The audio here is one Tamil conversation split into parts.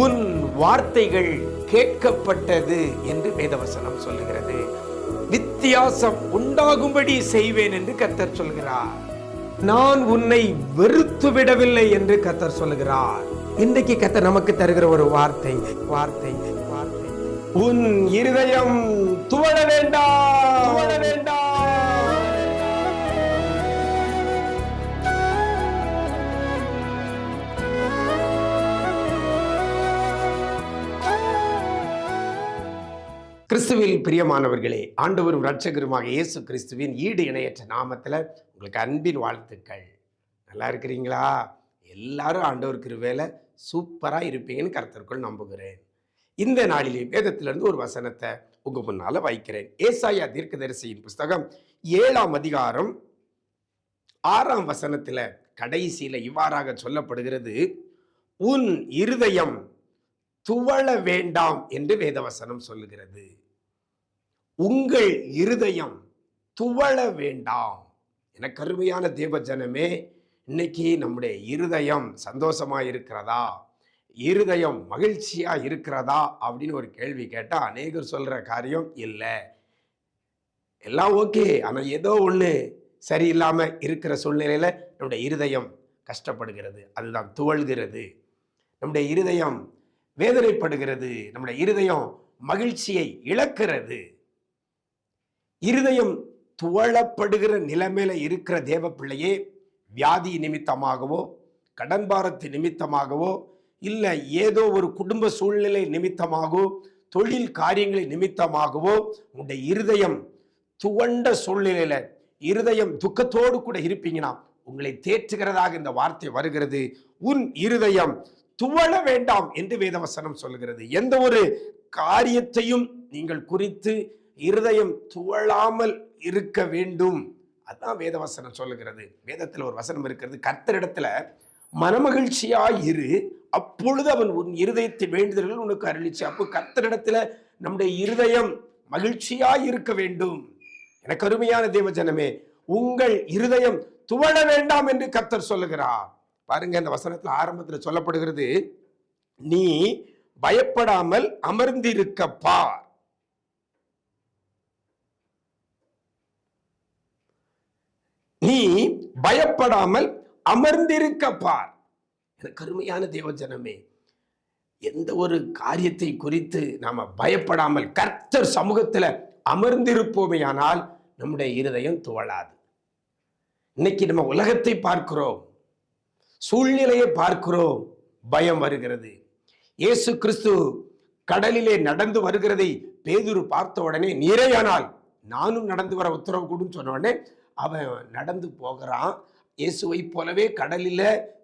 உன் வார்த்தைகள் கேட்கப்பட்டது என்று வேதவசனம் சொல்லுகிறது. வித்தியாசம் உண்டாகும்படி செய்வேன் என்று கர்த்தர் சொல்கிறார். நான் உன்னை வெறுத்து விடவில்லை என்று கர்த்தர் சொல்லுகிறார். இன்றைக்கு கர்த்தர் நமக்கு தருகிற ஒரு வார்த்தை வார்த்தை வார்த்தை உன் இருதயம் துவள வேண்டாம், துவள வேண்டாம். கிறிஸ்துவில் பிரியமானவர்களே, ஆண்டவரும் இரட்சகருமாக இயேசு கிறிஸ்துவின் ஈடு இணையற்ற நாமத்தில் உங்களுக்கு அன்பின் வாழ்த்துக்கள். நல்லா இருக்கிறீங்களா? எல்லாரும் ஆண்டவர் கிருபையில சூப்பராக இருப்பீங்கன்னு கர்த்தருக்குள் நம்புகிறேன். இந்த நாளிலே வேதத்திலிருந்து ஒரு வசனத்தை உங்க முன்னால வைக்கிறேன். ஏசாயா தீர்க்கதரிசியின் புஸ்தகம் 7ஆம் அதிகாரம் 6ஆம் வசனத்தில் கடைசியில் இவ்வாறாக சொல்லப்படுகிறது, உன் இருதயம் துவள வேண்டாம் என்று வேதவசனம் சொல்லுகிறது. உங்கள் இருதயம் துவள வேண்டாம். எனக்கு அருமையான தேவ ஜனமே, இன்னைக்கு நம்முடைய இருதயம் சந்தோஷமா இருக்கிறதா, இருதயம் மகிழ்ச்சியா இருக்கிறதா அப்படின்னு ஒரு கேள்வி கேட்டா அநேகர் சொல்ற காரியம் இல்லை, எல்லாம் ஓகே, ஆனா ஏதோ ஒண்ணு சரியில்லாம இருக்கிற சூழ்நிலையில நம்முடைய இருதயம் கஷ்டப்படுகிறது, அதுதான் துவள்கிறது. நம்முடைய இருதயம் வேதனைப்படுகிறது, நம்முடைய இருதயம் மகிழ்ச்சியை இழக்கிறது. இருதயம் துவளப்படுகிற நிலைமையில இருக்கிற தேவ பிள்ளையே, வியாதி நிமித்தமாகவோ, கடன் பாரத்து நிமித்தமாகவோ, இல்லை ஏதோ ஒரு குடும்ப சூழ்நிலை நிமித்தமாகவோ, தொழில் காரியங்களை நிமித்தமாகவோ உங்களுடைய இருதயம் துவண்ட சூழ்நிலையில இருதயம் துக்கத்தோடு கூட இருப்பீங்கன்னா உங்களை தேற்றுகிறதாக இந்த வார்த்தை வருகிறது. உன் இருதயம் துவள வேண்டாம் என்று வேதவசனம் சொல்லுகிறது. எந்த ஒரு காரியத்தையும் நீங்கள் குறித்து இருதயம் துவளாமல் இருக்க வேண்டும், அதான் வேதவசனம் சொல்லுகிறது. வேதத்தில் ஒரு வசனம் இருக்கிறது, கர்த்தரிடத்துல மனமகிழ்ச்சியாய் இரு, அப்பொழுது அவன் உன் இருதயத்தின் வேண்டுதல்கள் உனக்கு அருளிச்சு. அப்போ கர்த்தரிடத்துல நம்முடைய இருதயம் மகிழ்ச்சியாய் இருக்க வேண்டும். எனக்கு அருமையான தேவ ஜனமே, உங்கள் இருதயம் துவள வேண்டாம் என்று கர்த்தர் சொல்லுகிறார். பாருங்க, இந்த வசனத்துல ஆரம்பத்தில் சொல்லப்படுகிறது, நீ பயப்படாமல் அமர்ந்திருக்க பார். நீ பயப்படாமல் அமர்ந்திருக்க பார். எனக்கு அருமையான தேவ ஜனமே, எந்த ஒரு காரியத்தை குறித்து நாம பயப்படாமல் கர்த்தர் சமூகத்துல அமர்ந்திருப்போமே ஆனால் நம்முடைய இருதயம் துவளாது. இன்னைக்கு நம்ம உலகத்தை பார்க்கிறோம், சூழ்நிலையை பார்க்கிறோம், பயம் வருகிறது. இயேசு கிறிஸ்து கடலிலே நடந்து வருகிறதை பேதுரு பார்த்த உடனே, நீரேயானால் நானும் நடந்து வர உத்தரவு கூடும் சொன்ன உடனே அவன் நடந்து போகிறான். இயேசுவை போலவே கடலில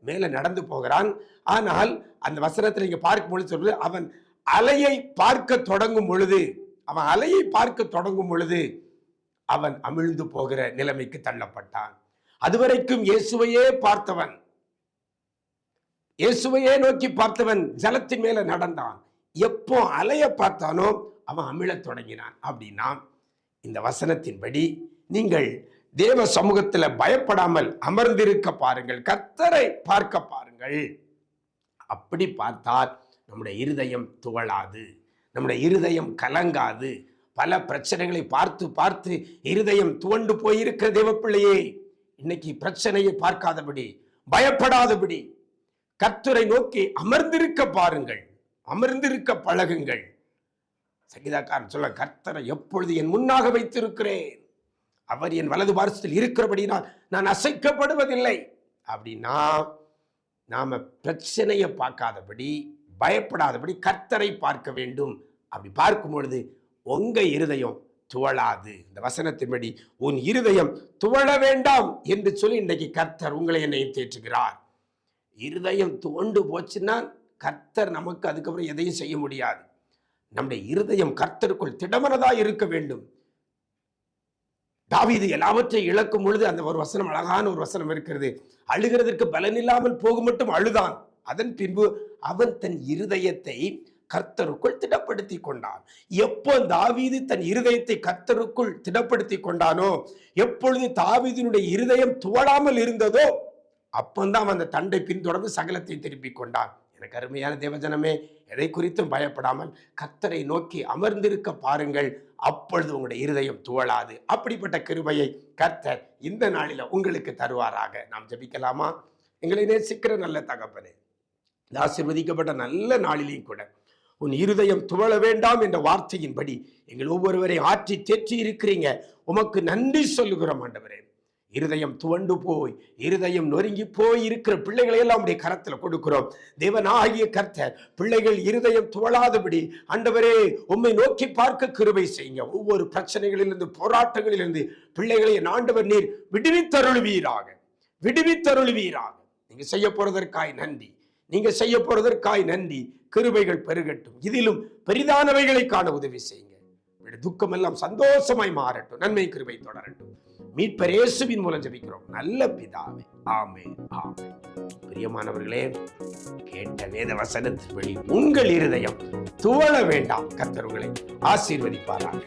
மேல நடந்து போகிறான். ஆனால் அந்த வசனத்தில் நீங்க பார்க்கும் பொழுது சொல்றது, அவன் அலையை பார்க்க தொடங்கும் பொழுது, அவன் அலையை பார்க்க தொடங்கும் பொழுது அவன் அமிழ்ந்து போகிற நிலைமைக்கு தள்ளப்பட்டான். அதுவரைக்கும் இயேசுவையே பார்த்தவன், இயேசுவையே நோக்கி பார்த்தவன் ஜலத்தின் மேல நடந்தான். எப்போ அலைய பார்த்தானோ அவன் அமிழத் தொடங்கினான். அப்படின்னா இந்த வசனத்தின்படி நீங்கள் தேவ சமூகத்துல பயப்படாமல் அமர்ந்திருக்க பாருங்கள், கர்த்தரை பார்க்க பாருங்கள். அப்படி பார்த்தால் நம்முடைய இருதயம் துவளாது, நம்முடைய இருதயம் கலங்காது. பல பிரச்சனைகளை பார்த்து பார்த்து இருதயம் துவண்டு போயிருக்கிற தேவ பிள்ளையே, இன்னைக்கு பிரச்சனையை பார்க்காதபடி, பயப்படாதபடி கர்த்தரை நோக்கி அமர்ந்திருக்க பாருங்கள், அமர்ந்திருக்க பழகுங்கள். சங்கீதக்காரன் சொல்ல, கர்த்தரை எப்பொழுது என் முன்னாக வைத்திருக்கிறேன், அவர் என் வலது பார்சத்தில் இருக்கிறபடினால் நான் அசைக்கப்படுவதில்லை. அப்படின்னா நாம பிரச்சனையை பார்க்காதபடி, பயப்படாதபடி கர்த்தரை பார்க்க வேண்டும். அப்படி பார்க்கும் பொழுது உங்க இருதயம் துவளாது. இந்த வசனத்தின்படி உன் இருதயம் துவள வேண்டாம் என்று சொல்லி இன்றைக்கு கர்த்தர் உங்களை என்னையும் தேற்றுகிறார். இருதயம் துவண்டு போச்சுன்னா கர்த்தர் நமக்கு அதுக்கப்புறம் எதையும் செய்ய முடியாது. நம்முடைய இருதயம் கர்த்தருக்குள் திடமனதா இருக்க வேண்டும். தாவீது எல்லாவற்றையும் இழக்கும் பொழுது அந்த ஒரு வசனம், அழகான ஒரு வசனம் இருக்கிறது, அழுகிறதற்கு பலன் இல்லாமல் போகும் மட்டும் அழுதான். அதன் பின்பு அவன் தன் இருதயத்தை கர்த்தருக்குள் திடப்படுத்தி கொண்டான். எப்போ தாவீது தன் இருதயத்தை கர்த்தருக்குள் திடப்படுத்தி கொண்டானோ, எப்பொழுது தாவீதினுடைய இருதயம் துவளாமல் இருந்ததோ, அப்பந்தான் அந்த தண்டை பின்தொடர்ந்து சகலத்தை திருப்பிக் கொண்டான். எனக்கு அருமையான தேவஜனமே, எதை குறித்தும் பயப்படாமல் கர்த்தரை நோக்கி அமர்ந்திருக்க பாருங்கள். அப்பொழுது உங்களுடைய இருதயம் துவளாது. அப்படிப்பட்ட கிருபையை கர்த்தர் இந்த நாளில உங்களுக்கு தருவாராக. நாம் ஜெபிக்கலாமா? எங்களை நேசிக்கிற நல்ல தகப்பனே, இந்த ஆசீர்வதிக்கப்பட்ட நல்ல நாளிலேயும் கூட உன் இருதயம் துவள வேண்டாம் என்ற வார்த்தையின்படி எங்கள் ஒவ்வொருவரை ஆற்றி தேற்றி இருக்கிறீங்க. உமக்கு நன்றி சொல்லுகிறோம் ஆண்டவரே. இருதயம் துவண்டு போய், இருதயம் நொறுங்கி போய் இருக்கிற பிள்ளைகளை எல்லாம் உடைய கரத்தில் கொடுக்கிறோம். தேவனாகிய கர்த்தர் பிள்ளைகள் இருதயம் துவளாதபடி ஆண்டவரே உம்மை நோக்கி பார்க்க கிருபை செய்யுங்க. ஒவ்வொரு பிரச்சனைகளிலிருந்து, போராட்டங்களிலிருந்து பிள்ளைகளை ஆண்டவர் நீர் விடுவித்தருள்வீராக, விடுவித்தருள்வீராக. நீங்க செய்ய போறதற்காய் நன்றி, நீங்க செய்ய போறதற்காய் நன்றி. கிருபைகள் பெருகட்டும், இதிலும் பெரிதானவைகளை காண உதவி செய்யுங்க. துக்கம் எல்லாம் சந்தோஷமாய் மாறட்டும், நன்மை கிருபை தொடரட்டும். மீட்பர் இயேசுவின் மூலம் ஜெபிக்கிறோம் நல்ல பிதாவே, ஆமென், ஆமென். பிரியமானவர்களே, கேட்ட வேத வசனத்தின் வழி உங்கள் இருதயம் துவள வேண்டாம். கர்த்தர் உங்களை ஆசீர்வதிப்பாராக.